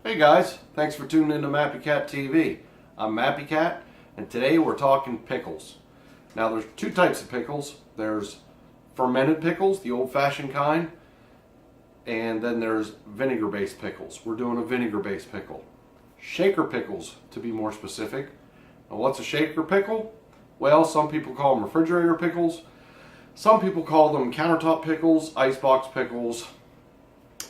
Hey guys, thanks for tuning in to Mappy Cat TV. I'm Mappy Cat, and today we're talking pickles. Now there's two types of pickles. There's fermented pickles, the old-fashioned kind, and then there's vinegar-based pickles. We're doing a vinegar-based pickle. Shaker pickles, to be more specific. Now what's a shaker pickle? Well, some people call them refrigerator pickles. Some people call them countertop pickles, icebox pickles.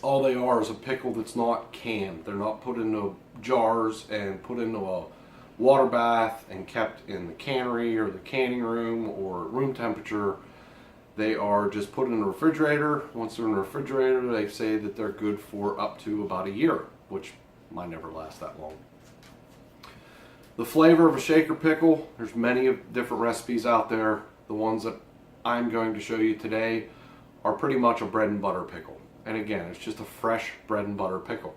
All they are is a pickle that's not canned. They're not put into jars and put into a water bath and kept in the cannery or the canning room or room temperature. They are just put in the refrigerator. Once they're in the refrigerator, they say that they're good for up to about a year, which might never last that long. The flavor of a shaker pickle, there's many different recipes out there. The ones that I'm going to show you today are pretty much a bread and butter pickle. And again, it's just a fresh bread and butter pickle.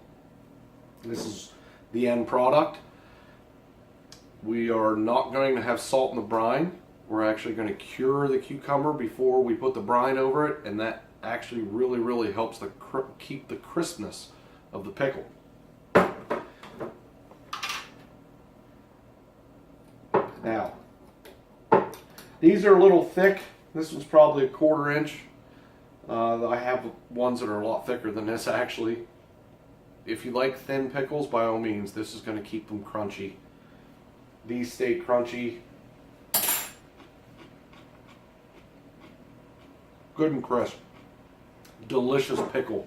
This is the end product. We are not going to have salt in the brine. We're actually going to cure the cucumber before we put the brine over it, and that actually really helps to keep the crispness of the pickle. Now, these are a little thick. This one's probably a 1/4 inch. I have ones that are a lot thicker than this actually. If you like thin pickles, by all means, this is going to keep them crunchy. These stay crunchy. Good and crisp. Delicious pickle.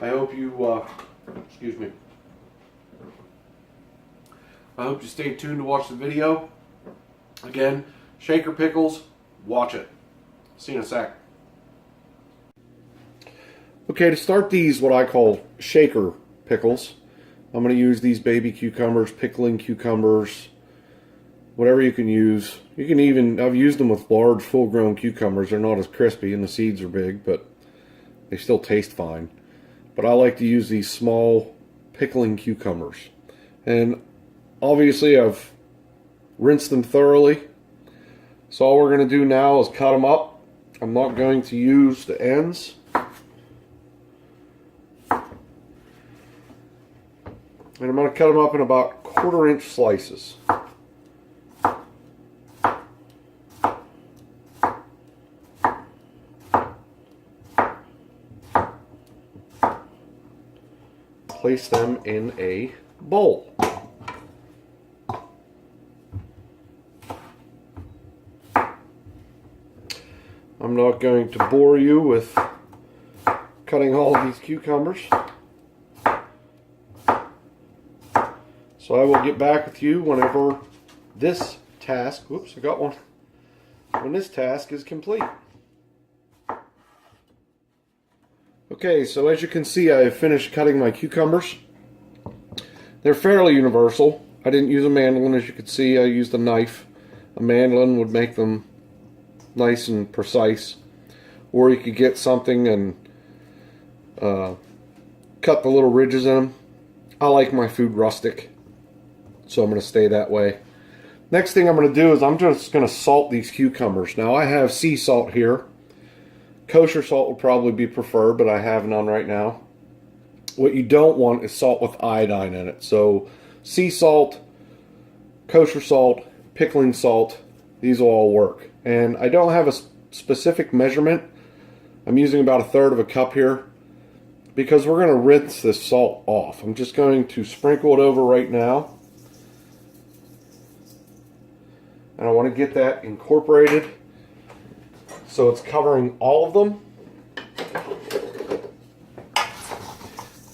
I hope you, excuse me. I hope you stay tuned to watch the video. Again, shaker pickles, watch it. See you in a sec. Okay, to start these, what I call shaker pickles, I'm going to use these baby cucumbers, pickling cucumbers, whatever you can use. You can even, I've used them with large full-grown cucumbers. They're not as crispy and the seeds are big, but they still taste fine. But I like to use these small pickling cucumbers. And obviously I've rinsed them thoroughly. So all we're going to do now is cut them up. I'm not going to use the ends. And I'm going to cut them up in about 1/4 inch slices. Place them in a bowl. I'm not going to bore you with cutting all of these cucumbers. So I will get back with you whenever this task, whoops, I got one, when this task is complete. Okay, so as you can see, I have finished cutting my cucumbers. They're fairly universal. I didn't use a mandolin, as you can see. I used a knife. A mandolin would make them nice and precise. Or you could get something and cut the little ridges in them. I like my food rustic, so I'm going to stay that way. Next thing I'm going to do is I'm just going to salt these cucumbers. Now I have sea salt here. Kosher salt would probably be preferred, but I have none right now. What you don't want is salt with iodine in it. So sea salt, kosher salt, pickling salt, these will all work. And I don't have a specific measurement. I'm using about 1/3 cup here because we're going to rinse this salt off. I'm just going to sprinkle it over right now. And I want to get that incorporated so it's covering all of them.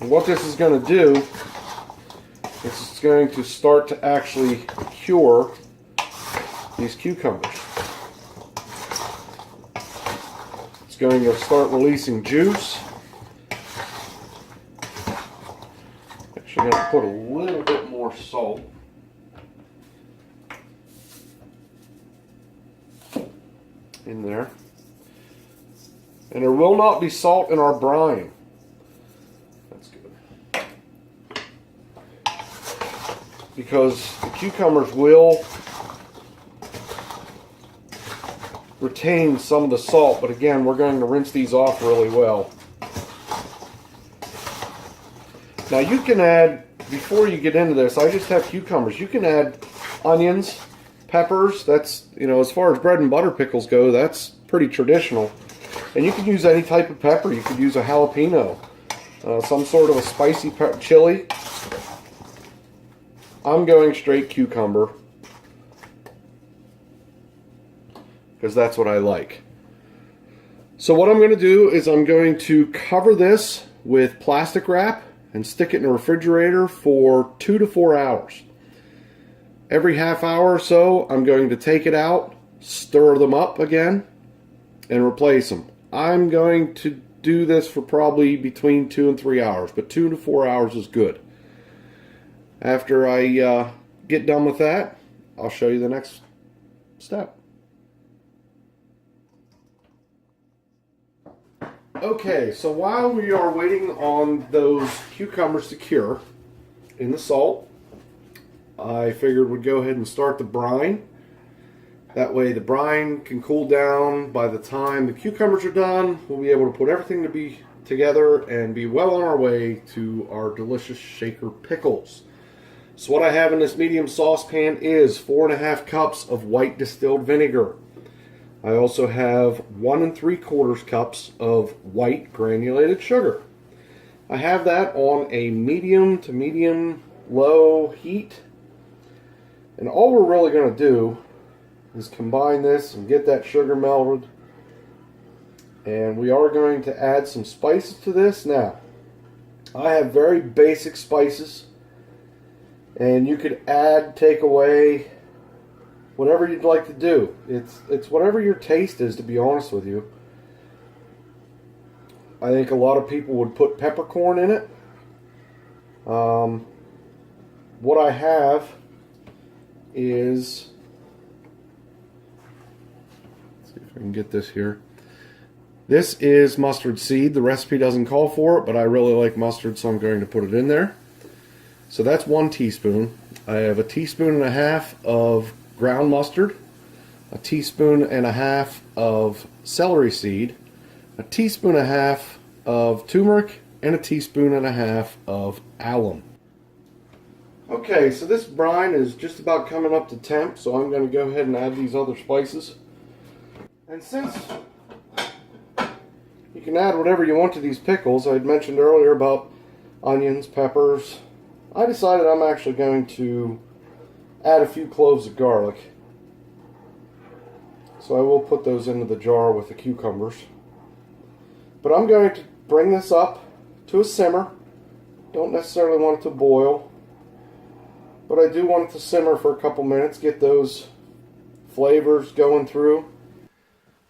And what this is going to do is it's going to start to actually cure these cucumbers. It's going to start releasing juice. Actually, I'm going to put a little bit more salt. In there. And there will not be salt in our brine. That's good. Because the cucumbers will retain some of the salt, but again, we're going to rinse these off really well. Now you can add, before you get into this, I just have cucumbers. You can add onions, peppers. That's, you know, as far as bread and butter pickles go, that's pretty traditional. And you can use any type of pepper. You could use a jalapeno, some sort of a spicy chili. I'm going straight cucumber because that's what I like. So what I'm going to do is I'm going to cover this with plastic wrap and stick it in a refrigerator for 2 to 4 hours. Every half hour or so, I'm going to take it out, stir them up again, and replace them. I'm going to do this for probably between 2 and 3 hours, but 2 to 4 hours is good. After I get done with that, I'll show you the next step. Okay, so while we are waiting on those cucumbers to cure in the salt, I figured we'd go ahead and start the brine. That way the brine can cool down. By the time the cucumbers are done, we'll be able to put everything together and be well on our way to our delicious shaker pickles. So what I have in this medium saucepan is 4.5 cups of white distilled vinegar. I also have 1 3/4 cups of white granulated sugar. I have that on a medium to medium low heat. And all we're really going to do is combine this and get that sugar melted. And we are going to add some spices to this. Now, I have very basic spices. And you could add, take away, whatever you'd like to do. It's whatever your taste is, to be honest with you. I think a lot of people would put peppercorn in it. What I have is, let's see if I can get this here. This is mustard seed. The recipe doesn't call for it, but I really like mustard, so I'm going to put it in there. So that's 1 teaspoon. I have 1.5 teaspoons of ground mustard, 1.5 teaspoons of celery seed, 1.5 teaspoons of turmeric, and 1.5 teaspoons of alum. Okay, so this brine is just about coming up to temp, so I'm going to go ahead and add these other spices. And since you can add whatever you want to these pickles, I had mentioned earlier about onions, peppers, I decided I'm actually going to add a few cloves of garlic. So I will put those into the jar with the cucumbers. But I'm going to bring this up to a simmer. Don't necessarily want it to boil, but I do want it to simmer for a couple minutes, get those flavors going through.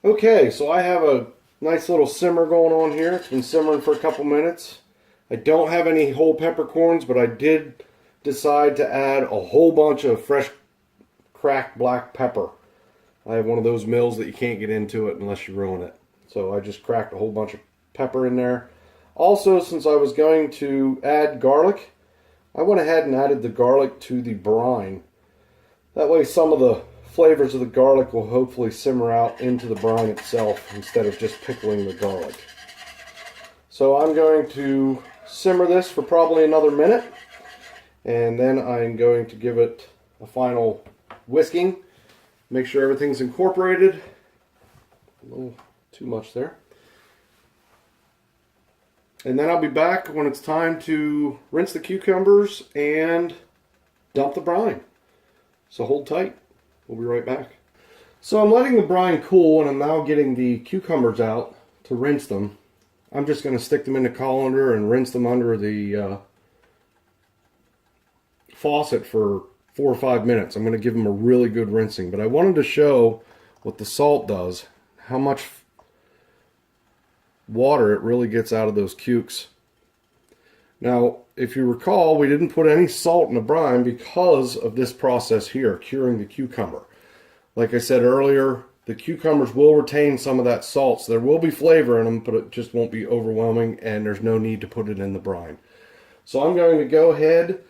Okay, so I have a nice little simmer going on here. It's been simmering for a couple minutes. I don't have any whole peppercorns, but I did decide to add a whole bunch of fresh cracked black pepper. I have one of those mills that you can't get into it unless you ruin it. So I just cracked a whole bunch of pepper in there. Also, since I was going to add garlic, I went ahead and added the garlic to the brine. That way some of the flavors of the garlic will hopefully simmer out into the brine itself instead of just pickling the garlic. So I'm going to simmer this for probably another minute, and then I'm going to give it a final whisking. Make sure everything's incorporated. A little too much there. And then I'll be back when it's time to rinse the cucumbers and dump the brine. So hold tight. We'll be right back. So I'm letting the brine cool, and I'm now getting the cucumbers out to rinse them. I'm just going to stick them in the colander and rinse them under the faucet for 4 or 5 minutes. I'm going to give them a really good rinsing. But I wanted to show what the salt does, how much water it really gets out of those cukes. Now, if you recall, we didn't put any salt in the brine because of this process here, curing the cucumber. Like I said earlier, the cucumbers will retain some of that salt, so there will be flavor in them, but it just won't be overwhelming, and there's no need to put it in the brine. So I'm going to go ahead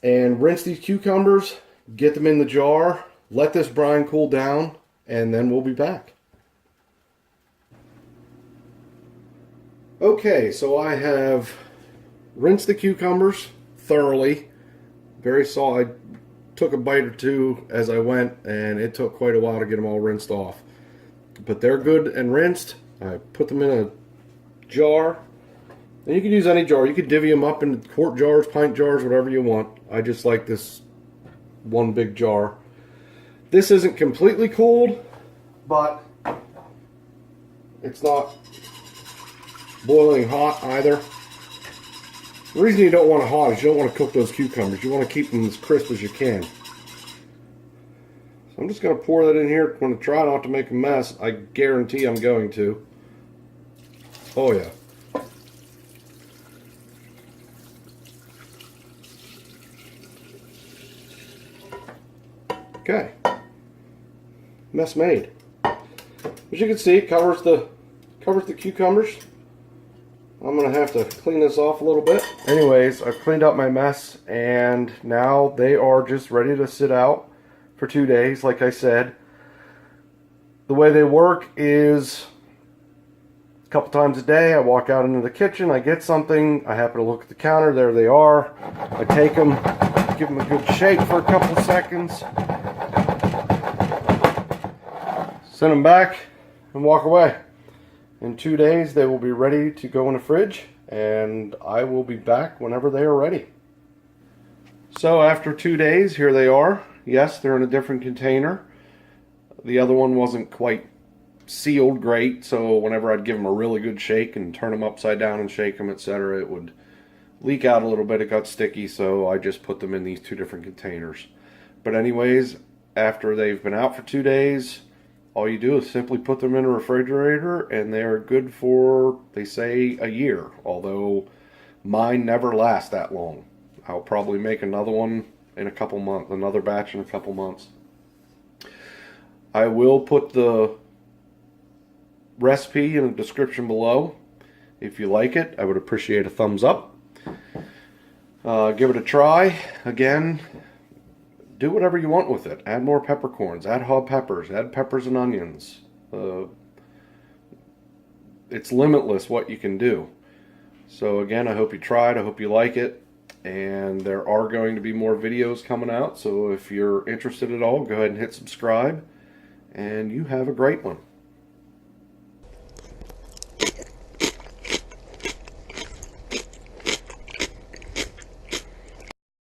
and rinse these cucumbers, get them in the jar, let this brine cool down, and then we'll be back. Okay, so I have rinse the cucumbers thoroughly. Very soft. I took a bite or two as I went, and it took quite a while to get them all rinsed off. But they're good and rinsed. I put them in a jar. And you can use any jar. You could divvy them up in quart jars, pint jars, whatever you want. I just like this one big jar. This isn't completely cooled, but it's not boiling hot either. The reason you don't want it hot is you don't want to cook those cucumbers. You want to keep them as crisp as you can. So I'm just going to pour that in here. I'm going to try not to make a mess. I guarantee I'm going to. Oh yeah. Okay. Mess made. As you can see, it covers the cucumbers. I'm going to have to clean this off a little bit. Anyways, I've cleaned up my mess, and now they are just ready to sit out for 2 days, like I said. The way they work is a couple times a day, I walk out into the kitchen, I get something, I happen to look at the counter, there they are. I take them, give them a good shake for a couple seconds, send them back, and walk away. In 2 days, they will be ready to go in the fridge, and I will be back whenever they are ready. So after 2 days, here they are. Yes, they're in a different container. The other one wasn't quite sealed great, so whenever I'd give them a really good shake and turn them upside down and shake them, etc., it would leak out a little bit. It got sticky, so I just put them in these 2 different containers. But anyways, after they've been out for 2 days, all you do is simply put them in a refrigerator, and they're good for, they say, a year. Although mine never last that long. I'll probably make another one in a couple months, another batch in a couple months. I will put the recipe in the description below. If you like it, I would appreciate a thumbs up. Give it a try. Again, do whatever you want with it. Add more peppercorns, add hot peppers, add peppers and onions. It's limitless what you can do. So again, I hope you try it. I hope you like it. And there are going to be more videos coming out. So if you're interested at all, go ahead and hit subscribe. And you have a great one.